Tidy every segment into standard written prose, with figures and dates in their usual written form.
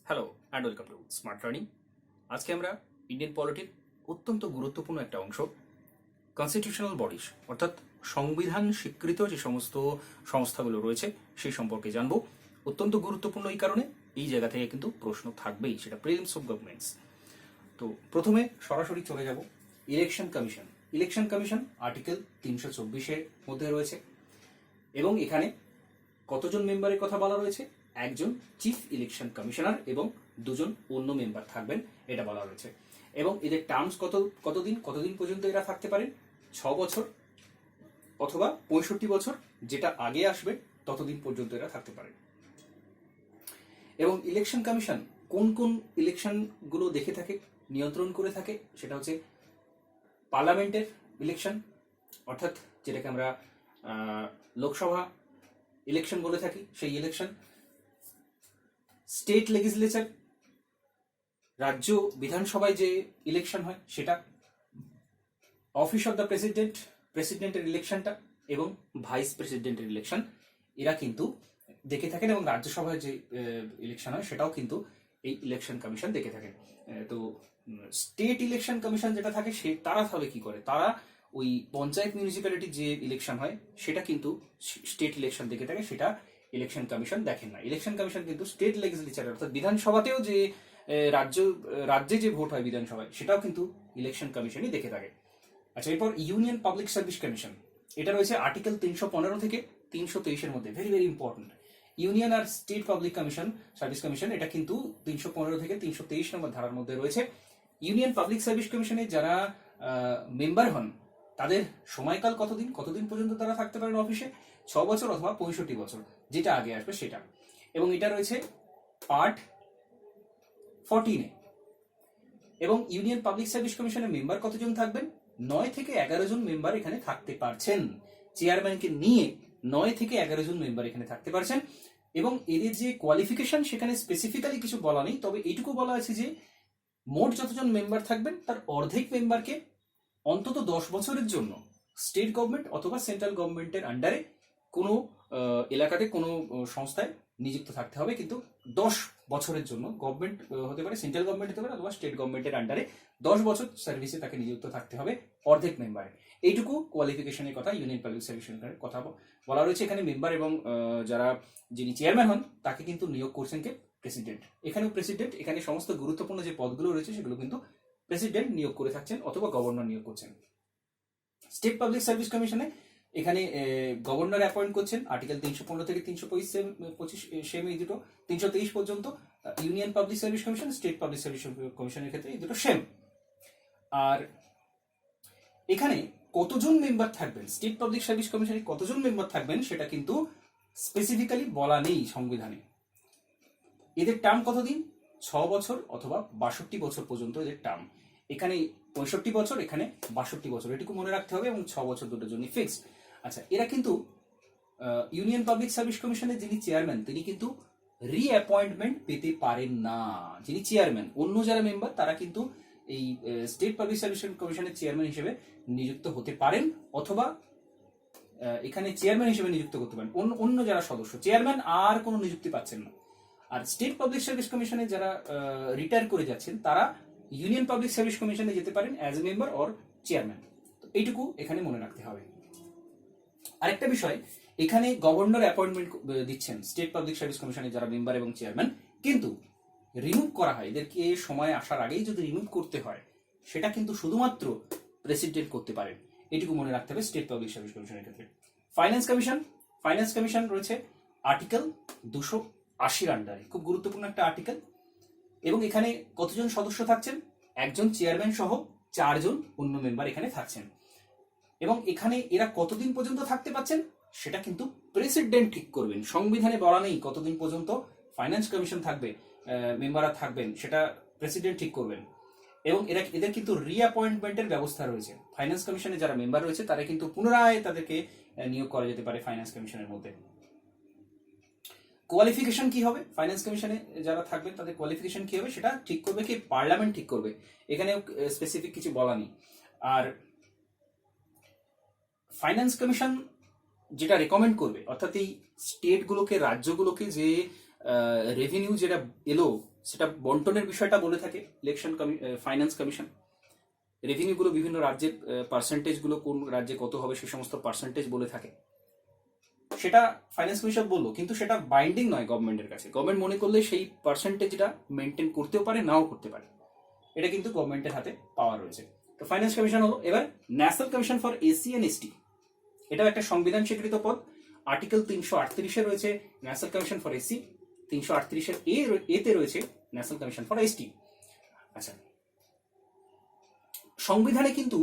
Hello and welcome to smart learning. আজকে আমরা Indian পলিটির অত্যন্ত গুরুত্বপূর্ণ একটা অংশ কনস্টিটিউশনাল বডিজ অর্থাৎ সংবিধান স্বীকৃত যে সমস্ত সংস্থাগুলো রয়েছে সেই সম্পর্কে জানবো। অত্যন্ত গুরুত্বপূর্ণ এই কারণে এই জায়গা থেকে কিন্তু প্রশ্ন থাকবেই, সেটা প্রিলিমস অফ গভর্নমেন্টস। তো প্রথমে সরাসরি চলে যাব election commission. Election commission article 324-এর মধ্যে রয়েছে এবং এখানে কতজন মেম্বারের কথা বলা রয়েছে? একজন চিফ ইলেকশন কমিশনার এবং দুজন অন্য মেম্বার থাকবেন, এটা বলা রয়েছে। এবং এদের টার্মস কতদিন পর্যন্ত এরা থাকতে পারেন? 6 বছর অথবা 65 বছর, যেটা আগে আসবে ততদিন পর্যন্ত এরা থাকতে পারেন। এবং ইলেকশন কমিশন কোন কোন ইলেকশনগুলো দেখে থাকে, নিয়ন্ত্রণ করে থাকে, সেটা হচ্ছে পার্লামেন্টের ইলেকশন, অর্থাৎ যেটাকে আমরা লোকসভা ইলেকশন বলে থাকি, সেই ইলেকশন। স্টেট লেজিসলেচার, রাজ্য বিধানসভায় যে ইলেকশন হয় সেটা। অফিস অফ দ্য প্রেসিডেন্টের ইলেকশনটা এবং ভাইস প্রেসিডেন্টের ইলেকশন এরা কিন্তু দেখে থাকেন। এবং রাজ্যসভায় যে ইলেকশন হয় সেটাও কিন্তু এই ইলেকশন কমিশন দেখে থাকেন। তো স্টেট ইলেকশন কমিশন যেটা থাকে তারা তাহলে কি করে? তারা ওই পঞ্চায়েত মিউনিসিপ্যালিটি যে ইলেকশন হয় সেটা কিন্তু স্টেট ইলেকশন দেখে থাকে, সেটা ইলেকশন কমিশন দেখেন না। ইলেকশন কমিশন কিন্তু স্টেট লেজিসলেচার অর্থাৎ বিধানসভাতেও যে রাজ্যে যে ভোট হয় বিধানসভায় সেটাও কিন্তু ইলেকশন কমিশনই দেখে থাকে। আচ্ছা, এরপর ইউনিয়ন পাবলিক সার্ভিস কমিশন, এটা রয়েছে আর্টিকেল 315 থেকে 323-এর মধ্যে। Very very important. ইউনিয়ন আর স্টেট পাবলিক সার্ভিস কমিশন এটা কিন্তু 315 থেকে 323 নম্বর ধারার মধ্যে রয়েছে। ইউনিয়ন পাবলিক সার্ভিস কমিশনে যারা মেম্বার হন তাদের সময়কাল কতদিন পর্যন্ত তারা থাকতে পারেন অফিসে? 6 বছর অথবা 65 বছর, যেটা আগে আসবে সেটা। এবং এটা রয়েছে পার্ট 14-এ। এবং ইউনিয়ন পাবলিক সার্ভিস কমিশনের মেম্বার কতজন থাকবেন? 9 থেকে 11 জন মেম্বার এখানে থাকতে পারছেন। চেয়ারম্যানকে নিয়ে 9 থেকে 11 জন মেম্বার এখানে থাকতে পারছেন। এবং এদের যে কোয়ালিফিকেশন সেখানে স্পেসিফিক্যালি কিছু বলা নেই, তবে এইটুকু বলা আছে যে মোট যতজন মেম্বার থাকবেন তার অর্ধেক মেম্বারকে অন্তত 10 বছরের জন্য স্টেট গভর্নমেন্ট অথবা সেন্ট্রাল গভর্নমেন্টের আন্ডারে কোনো এলাকাতে কোনো সংস্থায় নিযুক্ত থাকতে হবে, কিন্তু 10 বছরের জন্য। গভর্নমেন্ট হতে পারে, সেন্ট্রাল গভর্নমেন্ট হতে পারে, অথবা স্টেট গভর্নমেন্টের আন্ডারে 10 বছর সার্ভিসে তাকে নিযুক্ত থাকতে হবে অর্ধেক মেম্বারে। এইটুকু কোয়ালিফিকেশনের কথা ইউনিয়ন পাবলিক সার্ভিস কমিশনের কথা বলা রয়েছে এখানে। মেম্বার এবং যারা যিনি চেয়ারম্যান হন তাকে কিন্তু নিয়োগ করছেন কে? প্রেসিডেন্ট। এখানেও প্রেসিডেন্ট, এখানে সমস্ত গুরুত্বপূর্ণ যে পদগুলো রয়েছে সেগুলো কিন্তু প্রেসিডেন্ট নিয়োগ করে থাকছেন অথবা গভর্নর নিয়োগ করছেন। স্টেট পাবলিক সার্ভিস কমিশনে এখানে গভর্নর অ্যাপয়েন্ট করছেন আর্টিকেল 315 থেকে 325 সেম, এই দুটো 323 পর্যন্ত। Union public service commission, state public service কমিশনের ক্ষেত্রে এই দুটো সেম। আর এখানে কতজন মেম্বার থাকবেন, স্টেট পাবলিক সার্ভিস কমিশনে কতজন মেম্বার থাকবেন সেটা কিন্তু স্পেসিফিক্যালি বলা নেই সংবিধানে। এদের টার্ম কতদিন? 6 বছর অথবা 62 বছর পর্যন্ত এদের টার্ম। এখানে 65 বছর, এখানে 62 বছর, এটুকু মনে রাখতে হবে। এবং 6 বছর দুটোর জন্য ফিক্সড। আচ্ছা, এরা কিন্তু ইউনিয়ন পাবলিক সার্ভিস কমিশনের যিনি চেয়ারম্যান তিনি কিন্তু রিঅ্যাপয়েন্টমেন্ট পেতে পারেন না। যিনি চেয়ারম্যান, অন্য যারা মেম্বার তারা কিন্তু এই স্টেট পাবলিক সার্ভিস কমিশনের চেয়ারম্যান হিসেবে নিযুক্ত হতে পারেন, অথবা এখানে চেয়ারম্যান হিসেবে নিযুক্ত করতে পারেন। অন্য যারা সদস্য, চেয়ারম্যান আর কোনো নিযুক্তি পাচ্ছেন না। আর স্টেট পাবলিক সার্ভিস কমিশনে যারা রিটায়ার করে যাচ্ছেন তারা ইউনিয়ন পাবলিক সার্ভিস কমিশনে যেতে পারেন as a member or chairman. তো এইটুকু এখানে মনে রাখতে হবে। আরেকটা বিষয়, এখানে গভর্নর অ্যাপয়েন্টমেন্ট দিচ্ছেন স্টেট পাবলিক সার্ভিস কমিশনের যারা মেম্বার এবং চেয়ারম্যান, কিন্তু রিমুভ করা হয় এদেরকে সময় আসার আগেই যদি রিমুভ করতে হয় সেটা কিন্তু শুধুমাত্র প্রেসিডেন্ট করতে পারেন। এটুকু মনে রাখতে হবে স্টেট পাবলিক সার্ভিস কমিশনের ক্ষেত্রে। ফাইন্যান্স কমিশন রয়েছে আর্টিকেল 280-র আন্ডারে, খুব গুরুত্বপূর্ণ একটা আর্টিকেল। এবং এখানে কতজন সদস্য থাকছেন? একজন চেয়ারম্যান সহ 4 জন অন্য মেম্বার এখানে থাকছেন। এবং এখানে এরা কতদিন পর্যন্ত থাকতে পাচ্ছেন সেটা কিন্তু প্রেসিডেন্ট ঠিক করবেন। সংবিধানে বলা নেই কতদিন পর্যন্ত ফাইন্যান্স কমিশন থাকবে, মেম্বাররা থাকবেন, সেটা প্রেসিডেন্ট ঠিক করবেন। এবং এদের কিন্তু রিঅ্যাপয়েন্টমেন্টের ব্যবস্থা রয়েছে। ফাইন্যান্স কমিশনে যারা মেম্বার রয়েছে তারা কিন্তু পুনরায় তাদেরকে নিয়োগ করা যেতে পারে ফাইন্যান্স কমিশনের মধ্যে। কোয়ালিফিকেশন কি হবে? ফাইন্যান্স কমিশনে যারা থাকবেন তাদের কোয়ালিফিকেশন কি হবে সেটা ঠিক করবে কি? পার্লামেন্ট ঠিক করবে। এখানেও স্পেসিফিক কিছু বলা নেই। আর ফাইন্যান্স কমিশন যেটা রেকমেন্ড করবে, অর্থাৎ এই স্টেটগুলোকে, রাজ্যগুলোকে যে রেভিনিউ যেটা এলো সেটা বন্টনের বিষয়টা বলে থাকে ইলেকশন ফাইন্যান্স কমিশন। রেভিনিউগুলো বিভিন্ন রাজ্যের পার্সেন্টেজগুলো কোন রাজ্যে কত হবে সে সমস্ত পার্সেন্টেজ বলে থাকে, সেটা ফাইন্যান্স কমিশন বললো, কিন্তু সেটা বাইন্ডিং নয় গভর্নমেন্টের কাছে। গভর্নমেন্ট মনে করলে সেই পার্সেন্টেজটা মেনটেন করতেও পারে, নাও করতে পারে, এটা কিন্তু গভর্নমেন্টের হাতে পাওয়ার রয়েছে। তো ফাইন্যান্স কমিশন হলো। এবার national commission for AC and ST, এটাও একটা সংবিধান স্বীকৃত পদ। আর্টিকেল 338-এ রয়েছে ন্যাশনাল কমিশন ফর এসি, 338-এর এতে রয়েছে ন্যাশনাল কমিশন ফর এসটি। আচ্ছা, সংবিধানে কিন্তু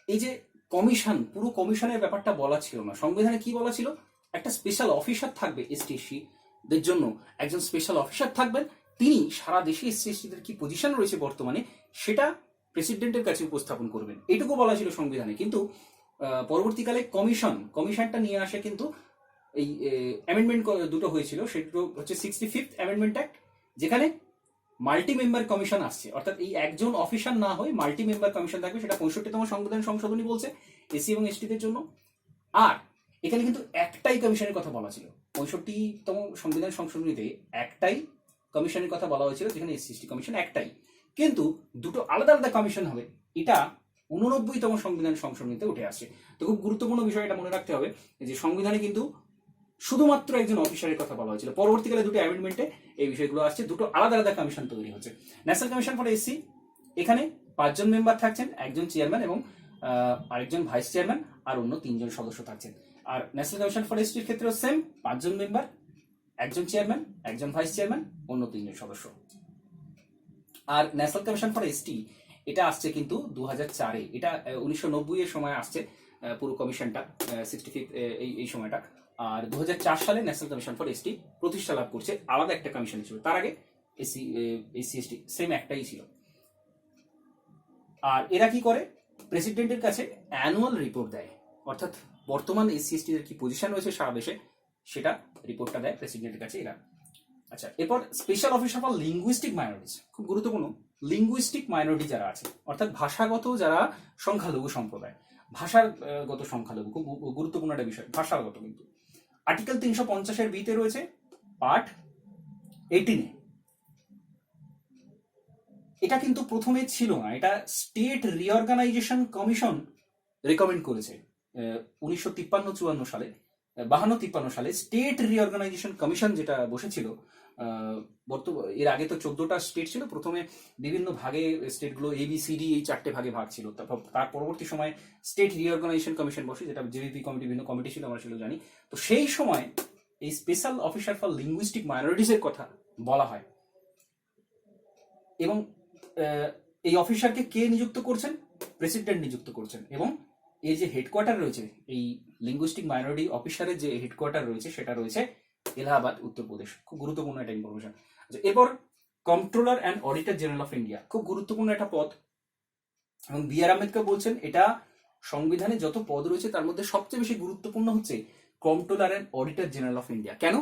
এই যে কমিশন, পুরো কমিশনের ব্যাপারটা বলা ছিল না। সংবিধানে কি বলা ছিল, একটা স্পেশাল অফিসার থাকবে এসটি এসসি দের জন্য, একজন স্পেশাল অফিসার থাকবেন, তিনি সারা দেশে এসসি এসটিদের কি পজিশন রয়েছে বর্তমানে সেটা প্রেসিডেন্টের কাছে উপস্থাপন করবেন, এটুকু বলা ছিল সংবিধানে। কিন্তু পরবর্তীকালে কমিশনটা নিয়ে আসে কিন্তু এই অ্যামেন্ডমেন্ট দুটো হয়েছিল, সেগুলো হচ্ছে 65th অ্যামেন্ডমেন্ট অ্যাক্ট, যেখানে মাল্টি মেম্বার কমিশন আসছে, অর্থাৎ এই একজন অফিসার না হয়ে মাল্টি মেম্বার কমিশন থাকবে, সেটা 65তম সংবিধান সংশোধনী বলছে এসসি এবং এসটিদের জন্য। আর এখানে কিন্তু একটাই কমিশনের কথা বলা ছিল, 65তম সংবিধান সংশোধনীতে একটাই কমিশনের কথা বলা হয়েছিল, যেখানে এসসি এসটি কমিশন একটাই, কিন্তু দুটো আলাদা আলাদা কমিশন হবে, এটা 89তম সংবিধান সংশোধনীতে উঠে আসছে। তো খুব গুরুত্বপূর্ণ বিষয় এটা মনে রাখতে হবে যে সংবিধানে কিন্তু শুধুমাত্র একজন অফিসারের কথা বলা হয়েছিল, পরবর্তীকালে দুটো অ্যামেন্ডমেন্টে এই বিষয়গুলো আসছে, দুটো আলাদা আলাদা কমিশন তৈরি হচ্ছে। ন্যাশনাল কমিশন ফর এসসি, এখানে 5 জন মেম্বার থাকছেন, একজন চেয়ারম্যান এবং আরেকজন ভাইস চেয়ারম্যান, আর অন্য 3 জন সদস্য থাকছেন। আর ন্যাশনাল কমিশন ফর এসটির ক্ষেত্রেও সেম, 5 জন মেম্বার, একজন চেয়ারম্যান, একজন ভাইস চেয়ারম্যান, অন্য 3 জন সদস্য। আর ন্যাশনাল কমিশন ফর এসটি এটা আসছে কিন্তু 2004-এ, এটা 1990-এর সময় আসছে পুরো কমিশনটা, 65 এই সময়টা। আর 2004 সালে ন্যাশনাল কমিশন ফর এসটি প্রতিষ্ঠা লাভ করছে আলাদা একটা কমিশন ছিল, তার আগে এসসি এসটি সেম একটাই ছিল। আর এরা কি করে, প্রেসিডেন্টের কাছে অ্যানুয়াল রিপোর্ট দেয়, অর্থাৎ বর্তমান এসসি এসটিদের কি পজিশন রয়েছে সারা দেশে সেটা রিপোর্টটা দেয় প্রেসিডেন্টের কাছে এরা। আচ্ছা, এরপর special officer for linguistic minorities, খুব গুরুত্বপূর্ণ। লিঙ্গুইস্টিক মাইনরিটি যারা আছে, অর্থাৎ ভাষাগত যারা সংখ্যালঘু সম্প্রদায়, ভাষাগত সংখ্যালঘু, খুব গুরুত্বপূর্ণ একটা বিষয়, ভাষাগত। কিন্তু আর্টিকেল 350-এর বিতে রয়েছে পার্ট 18-এ, এটা কিন্তু প্রথমে ছিল না, এটা স্টেট রিঅর্গানাইজেশন কমিশন রেকমেন্ড করেছে 1953-54 সালে, 52-53 সালে স্টেট রিঅর্গানাইজেশন কমিশন যেটা বসেছিল। এর আগে তো 14টা স্টেট ছিল, প্রথমে বিভিন্ন ভাগে স্টেটগুলো ABCD এই 4টে ভাগে ভাগ ছিল, তার পরবর্তী সময় স্টেট রিঅর্গানাইজেশন কমিশন বসে, যেটা জেভিপি কমিটি, বিভিন্ন কমিটি ছিল, আমরা সেগুলো জানি। তো সেই সময় এই special officer for linguistic minorities এর কথা বলা হয়, এবং এই অফিসারকে কে নিযুক্ত করছেন, প্রেসিডেন্ট নিযুক্ত করছেন, এবং এই যে হেডকোয়ার্টার রয়েছে এই লিঙ্গুইস্টিক মাইনরিটি অফিসারের যে হেডকোয়ার্টার রয়েছে সেটা রয়েছে এলাহাবাদ, উত্তরপ্রদেশ। খুব গুরুত্বপূর্ণ একটা ইনফরমেশন। এরপর controller and auditor general of India, খুব গুরুত্বপূর্ণ একটা পদ, এবং B.R. আম্বেদকর বলছেন এটা সংবিধানে যত পদ রয়েছে তার মধ্যে সবচেয়ে বেশি গুরুত্বপূর্ণ হচ্ছে controller and auditor general of India. কেন?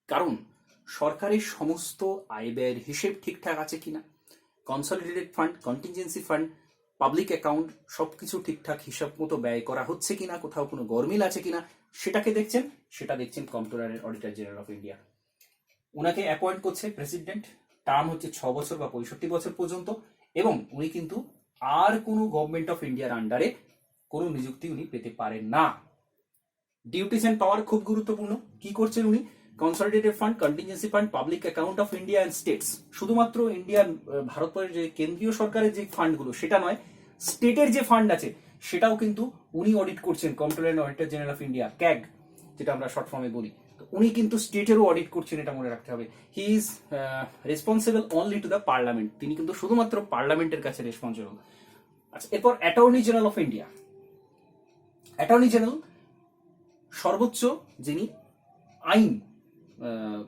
কারণ সরকারের সমস্ত আয় ব্যয়ের হিসেব ঠিকঠাক আছে কিনা, consolidated fund, contingency fund, public account সবকিছু ঠিকঠাক হিসাব মতো ব্যয় করা হচ্ছে কিনা, কোথাও কোনো গরমিল আছে কিনা সেটাকে দেখছেন, সেটা দেখছেন controller and auditor general of India. ওনাকে অ্যাপয়েন্ট করছে প্রেসিডেন্ট, টার্ম হচ্ছে 6 বছর বা 65 বছর পর্যন্ত, এবং উনি কিন্তু আর কোনো গভর্নমেন্ট অফ ইন্ডিয়ার আন্ডারে কোনো নিযুক্তি উনি পেতে পারেন না। ডিউটিস এন্ড পাওয়ার খুব গুরুত্বপূর্ণ, কি করছেন উনি, consolidated fund, contingency fund, public account of India and states, শুধুমাত্র ইন্ডিয়ার ভারতের যে কেন্দ্রীয় সরকারের যে ফান্ডগুলো সেটা নয়, স্টেটের যে ফান্ড আছে সেটাও কিন্তু উনি অডিট করছেন, controller and auditor general of India, CAG যেটা আমরা শর্ট ফর্মে বলি। উনি কিন্তু স্টেটেরও অডিট করছেন, এটা মনে রাখতে হবে। He is responsible only to the parliament, তিনি কিন্তু শুধুমাত্র পার্লামেন্টের কাছে রেসপন্সিবল। আচ্ছা, এরপর attorney general of India. Attorney general সর্বোচ্চ যিনি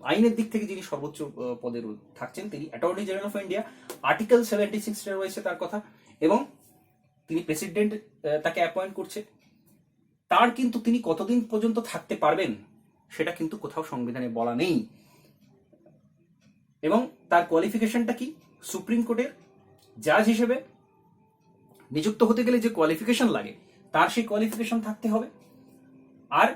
আইনের দিক থেকে যিনি সর্বোচ্চ পদে থাকছেন তিনি attorney general of India. Article 76 রয়েছে তার কথা, এবং তিনি প্রেসিডেন্ট তাকে অ্যাপয়েন্ট করছে। তার কিন্তু তিনি কতদিন পর্যন্ত থাকতে পারবেন সেটা কিন্তু কোথাও সংবিধানে বলা নেই, এবং তার কোয়ালিফিকেশনটা কি, সুপ্রিম কোর্টের জাজ হিসেবে নিযুক্ত হতে গেলে যে কোয়ালিফিকেশন লাগে তার সেই কোয়ালিফিকেশন থাকতে হবে। আর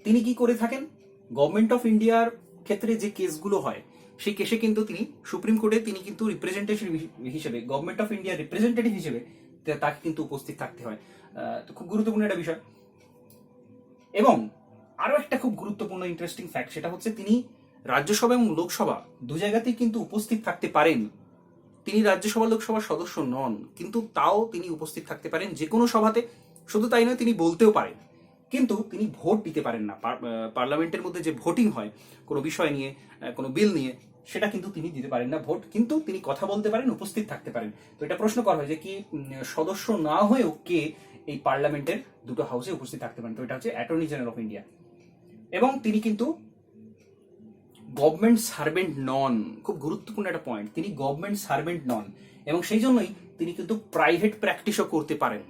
তিনি কি করে থাকেন, গভর্নমেন্ট অফ ইন্ডিয়ার ক্ষেত্রে যে কেসগুলো হয় সেই কেসে কিন্তু তিনি সুপ্রিম কোর্টে তিনি কিন্তু রিপ্রেজেন্টেশন হিসেবে, গভর্নমেন্ট অফ ইন্ডিয়ার রিপ্রেজেন্টেটিভ হিসেবে তাকে কিন্তু উপস্থিত থাকতে হয়। তো খুব গুরুত্বপূর্ণ একটা বিষয়। এবং আরো একটা খুব গুরুত্বপূর্ণ ইন্টারেস্টিং ফ্যাক্ট, সেটা হচ্ছে তিনি রাজ্যসভা এবং লোকসভা দু জায়গাতেই কিন্তু উপস্থিত থাকতে পারেন। তিনি রাজ্যসভা লোকসভার সদস্য নন, কিন্তু তাও তিনি উপস্থিত থাকতে পারেন যে কোনো সভাতে। শুধু তাই নয়, তিনি বলতেও পারেন, কিন্তু তিনি ভোট দিতে পারেন না। পার্লামেন্টের মধ্যে যে ভোটিং হয় কোনো বিষয় নিয়ে, কোনো বিল নিয়ে, সেটা কিন্তু তিনি দিতে পারেন না ভোট, কিন্তু তিনি কথা বলতে পারেন, উপস্থিত থাকতে পারেন। তো এটা প্রশ্ন করা হয় যে কি সদস্য না হয়েও কে এই পার্লামেন্টের দুটো হাউসে উপস্থিত থাকতে পারেন? তো এটা হচ্ছে অ্যাটর্নি জেনারেল অফ ইন্ডিয়া। এবং তিনি কিন্তু গভর্নমেন্ট সার্ভেন্ট নন, খুব গুরুত্বপূর্ণ একটা পয়েন্ট, তিনি গভর্নমেন্ট সার্ভেন্ট নন, এবং সেই জন্যই তিনি কিন্তু প্রাইভেট প্র্যাকটিসও করতে পারেন।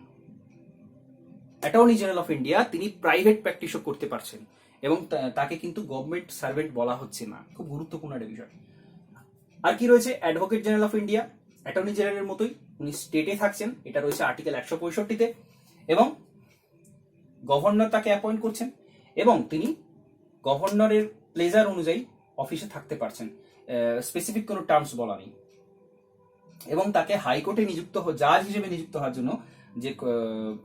অ্যাটর্নি জেনারেল অফ ইন্ডিয়া তিনি প্রাইভেট প্র্যাকটিসও করতে পারছেন, এবং তাকে কিন্তু গভর্নমেন্ট সার্ভেন্ট বলা হচ্ছে না। খুব গুরুত্বপূর্ণ একটা বিষয়। আর কি রয়েছে? Advocate general of India, attorney জেনারেলের মতোই উনি স্টেটে থাকছেন, এটা রয়েছে আর্টিকেল 165-তে, এবং গভর্নর তাকে অ্যাপয়েন্ট করছেন, এবং তিনি গভর্নরের প্লেজার অনুযায়ী অফিসে থাকতে পারছেন, স্পেসিফিক কোনো টার্মস বলা নেই। এবং তাকে হাইকোর্টে নিযুক্ত জাজ হিসেবে নিযুক্ত হওয়ার জন্য যে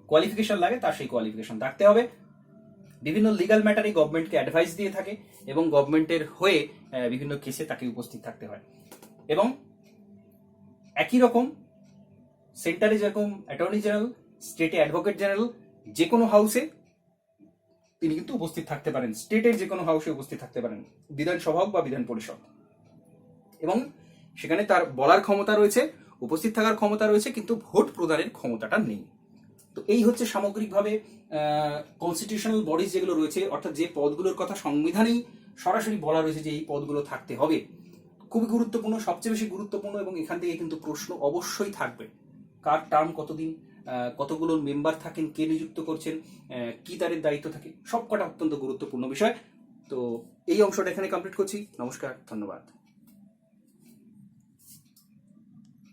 কোয়ালিফিকেশন লাগে, তার সেই কোয়ালিফিকেশন থাকতে হবে। বিভিন্ন লিগাল ম্যাটারে গভর্নমেন্টকে অ্যাডভাইস দিয়ে থাকে, এবং গভর্নমেন্টের হয়ে বিভিন্ন কেসে তাকে উপস্থিত থাকতে হয়। এবং একই রকম সেন্টারে যেরকম অ্যাটর্নি জেনারেল, স্টেটে অ্যাডভোকেট জেনারেল, যে কোনো হাউসে তিনি কিন্তু উপস্থিত থাকতে পারেন, স্টেটের যে কোনো হাউসে উপস্থিত থাকতে পারেন, বিধানসভা হোক বা বিধান পরিষদ। এবং সেখানে তার বলার ক্ষমতা রয়েছে, উপস্থিত থাকার ক্ষমতা রয়েছে, কিন্তু ভোট প্রদানের ক্ষমতাটা নেই। তো এই হচ্ছে সামগ্রিকভাবে কনস্টিটিউশনাল বডিজ যেগুলো রয়েছে, অর্থাৎ যে পদগুলোর কথা সংবিধানেই সরাসরি বলা রয়েছে যে এই পদগুলো থাকতে হবে। খুবই গুরুত্বপূর্ণ, সবচেয়ে বেশি গুরুত্বপূর্ণ, এবং এখান থেকে কিন্তু প্রশ্ন অবশ্যই থাকবে। কার টার্ম কতদিন, কতগুলো মেম্বার থাকেন, কে নিযুক্ত করছেন, কি তাদের দায়িত্ব থাকে, সবকটা অত্যন্ত গুরুত্বপূর্ণ বিষয়। তো এই অংশটা এখানে কমপ্লিট করছি। নমস্কার, ধন্যবাদ।